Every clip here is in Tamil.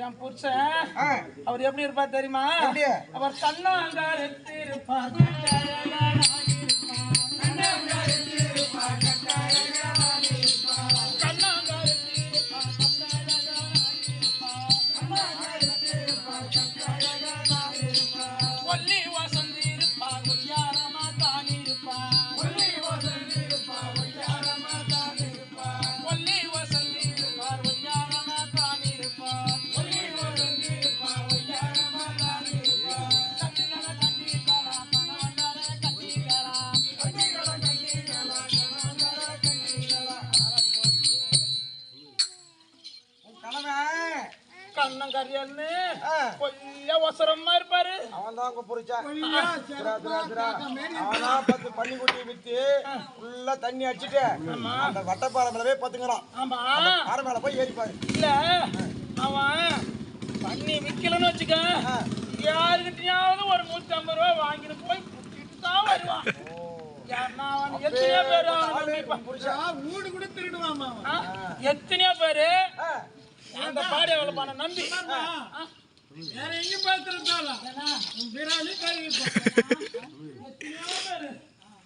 என் புருஷன் அவர் எப்படி இருப்பார் தெரியுமா? அவர் கண்ணாங்கார் இருப்பார். ஒல்லி வசந்தி இருப்பார், ஒய்யாரமா தான் இருப்பார். ஒல்லி வசந்தி இருப்பார், ஒய்யாரமா தான் இருப்பார். ஒல்லி வசந்தி இருப்பார், ஒய்யாரமா தான் இருப்பார். ஒல்லி வசந்தி இருப்பார், ஒய்யாரமா தான் இருப்பார். கட்டிகள கட்டிகளா கணவந்தார கட்டிகளா கட்டிகள கட்டிகளா கணவந்தார கட்டிகளா. கணவன் கண்ணம் கரியல்னு கொல்ல ஒசரமா இருப்பாரு. அவன் தான் உங்க புரிச்சா அவனா 10 பன்னிக்குட்டி வித்து ஃபுல்லா தண்ணி அடிச்சுட்டு அந்த வட்டப்பாறை மேலவே பத்துங்கிறான். ஆமா பாறை மேல போய் ஏறிப்பாரு. இல்ல அவன் பண்ணி விக்கலன்னு வச்சுக்க, யாருக்கிட்டையாவது ஒரு 150 ரூபா வாங்கிட்டு போய் குட்டிட்டு தான் வருவான். எத்தனையோ பேரு வீடு கூட திருடுவாமா. எத்தனையோ பேரு அந்த பாடி அவளை நம்பி வேற எங்கேயும் பார்த்துருந்தாலும்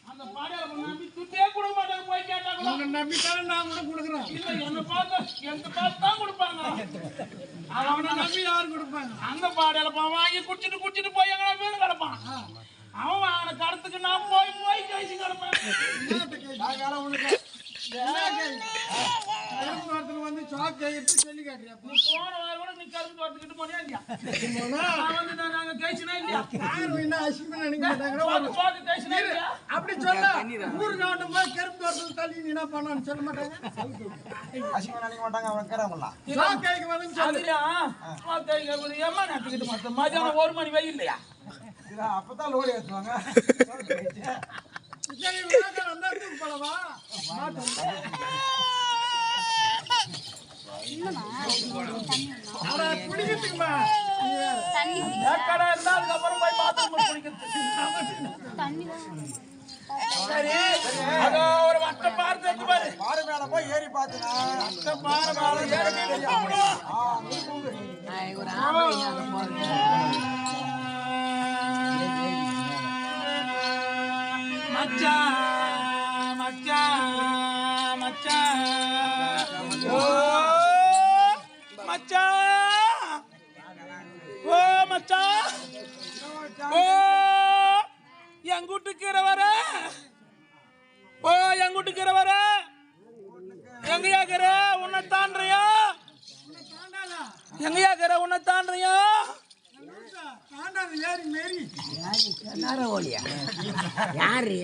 அந்த பாடியால நம்பி துட்டே கொடுக்க மாட்டாங்க. போய் கேட்டாங்க நம்பி தரேன் நான் கூட கொடுக்குறேன். இல்லை என்னை பார்த்து தான் கொடுப்பாங்க. அவனை நம்பி யாரும் கொடுப்பாங்க. அந்த பாடியால வாங்கி குடிச்சிட்டு போய் எங்கன்னா வீடு கிடப்பான். அவன் அவனை கடத்துக்கு நான் போய் கழிச்சு கிடப்பேன். கரும்பு தோட்டத்துல வந்து சாக் கைட்டு சொல்லி காட்டுறியா? போன வாரம் கூட நீ கரும்பு தோட்டத்துக்கிட்டு போனியா இல்லையா? வந்து நாங்க கேச்சுனா இல்லையா? யாரும் என்ன அசிங்கம் நினைக்க மாட்டாங்க. சாக்கு கேச்சுனா இல்லையா? அப்படி சொல்ல ஊரு காட்டும் போய் கரும்பு தோட்டத்துல தள்ளி நீ என்ன பண்ணான்னு சொல்ல மாட்டாங்க. அசிங்கம் நினைக்க மாட்டாங்க. அவன் கேறாங்களா சாக் கைக்கு வந்து சொல்லியா? சாக் கைக்கு வந்து ஏமா நட்டுக்கிட்டு மத்த மதியானம் 1 மணி வெயில் இல்லையா? அப்பதான் லோரி ஏற்றுவாங்க. சரி விளையாட வந்தா தூக்கு போலவா? குடிக்கிறதுக்குமா கடை இருந்தா அதுக்கப்புறம் போய் பாத்ரூம் குடிக்கிறதுக்கு. சரி அதோ ஒரு வட்ட பார்த்து வச்சு பாரு. பாறை மேல போய் ஏறி பாத்துனா பாறை மேல ஏறி மச்சான் மச்சான் மச்சான் ஓ மச்சான் ஓ மச்சான் ஓ எங்கூட்டுக்கிற வர ஓ எங்கூட்டுக்கிற வர எங்கயாக்கிற உன்னை தாண்டியா? எங்கயாக்கிற உன்னை தாண்டியா? யாரு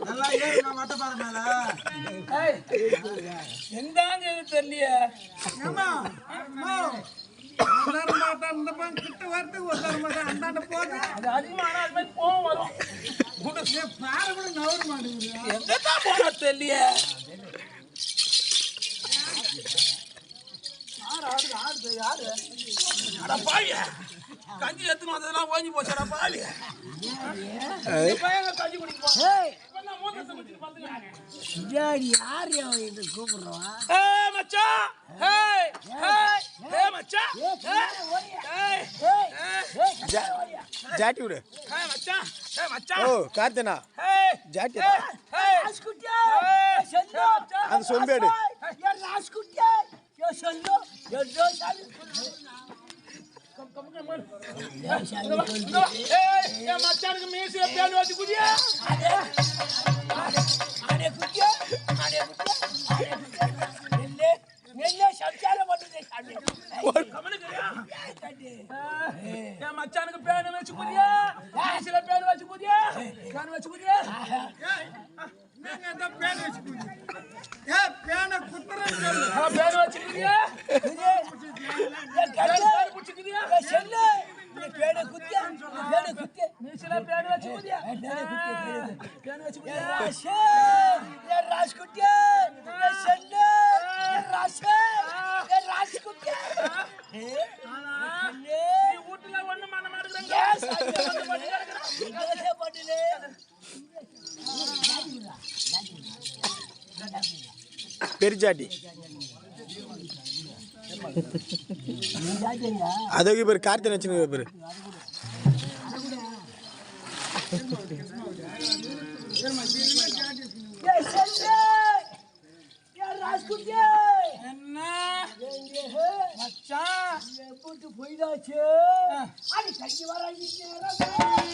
நல்லா ஏறி வட்டப்பாறை மேல எந்தாங்க தெரியலையே. கிட்ட வரதுக்கு ஒரு அந்தாண்ட போக அது அதிகமான அது மாதிரி போகும் வரும். பாறை கூட நவர மாட்டேங்குது. எங்கதான் போனா தெரியலையே. யாரு அட பாவிய கஞ்சி எடுத்துன்னு வந்ததெல்லாம் ஓஞ்சி போச்சடா பாவிய. கஞ்சி குடிப்போம். யார் இது கூப்பிடுறவா? மச்சான் மச்சான் ஜாட்டி விடு மச்சான் மச்சான். ஓ கார்த்தனா ஜாட்டி அந்த சொம்பேடு மச்சானுக்கு மீசில பேன் வச்சு குதியா மச்சானுக்கு பேன் வச்சு குதியா மீசில பேன் வச்சு குதியா பேன் வச்சு குதியா பேனை குத்துறேன்னு சொல்லு. குதியா புடிச்சுக்கிறியா செல்லு நீ பேட குத்தியா பேட குத்தியா மீசல பேடு வச்சு குதியா பேட வச்சு குத்தியா ராஷே ஏ ராஷ் குத்தியா ஏ செல்லு ஏ ராஷே ஏ ராஷ் குத்தியா நீ வீட்டுல ஒண்ணு மன மாட்டேங்கறங்க ஏ சாய் வந்து பண்ணிக்கறங்க ஏ பண்ணிலே பெருச்சாட்டி அதுக்கு பேர் கார்த்திகை வச்சுன்னு பேரு ஏ செல்லு ஏ ராஷ் குத்தியா என்ன எங்கே மச்சான் போட்டு போயிடாச்சு அடி கட்டி வராங்க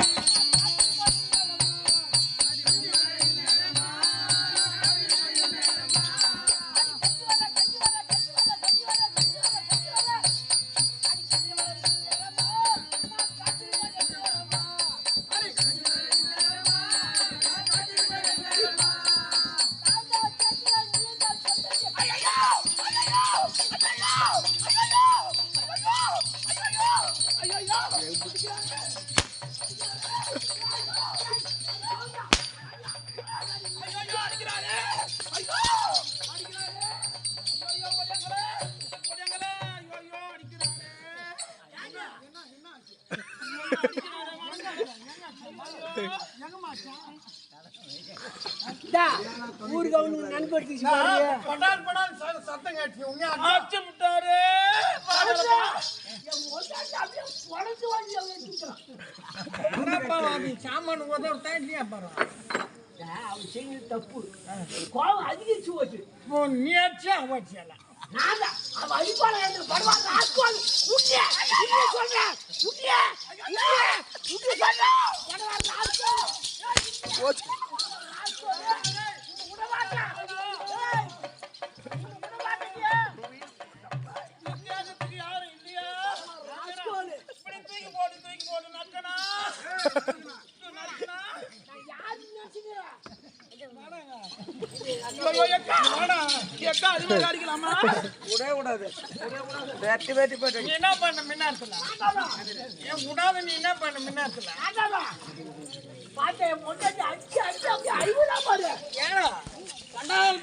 ஊருக்கு அவனுக்கு நண்படுத்தி படால் படால் சத்தம் கேட்டு உண்மையா ஆச்சு விட்டாரு சாமான் உதவிட்டா இல்லையா பாரு அவன் செய்யறது தப்பு கோவம் அதிகரிச்சு போச்சு நீ ஆச்சு அவச்சியல அவன் அடிப்பான பரவாயில்ல ராஸ்கோல் உட்டிய சொல்றேன் உட்டிய உட்டி சொல்றேன் யாரும் இல்லையா இப்படி தூக்கி போட்டு நக்கனா எக்கா அது மாதிரி அடிக்கலாமா நீ என்ன பண்ண மின்னாரத்துல ஏன் விடாத நீ என்ன பண்ண மின்னாரத்துல பாட்டை மொட்டை அடிச்சு அடிச்சு அப்படியே அழிவுதான் பாரு ஏன்னா கண்டால்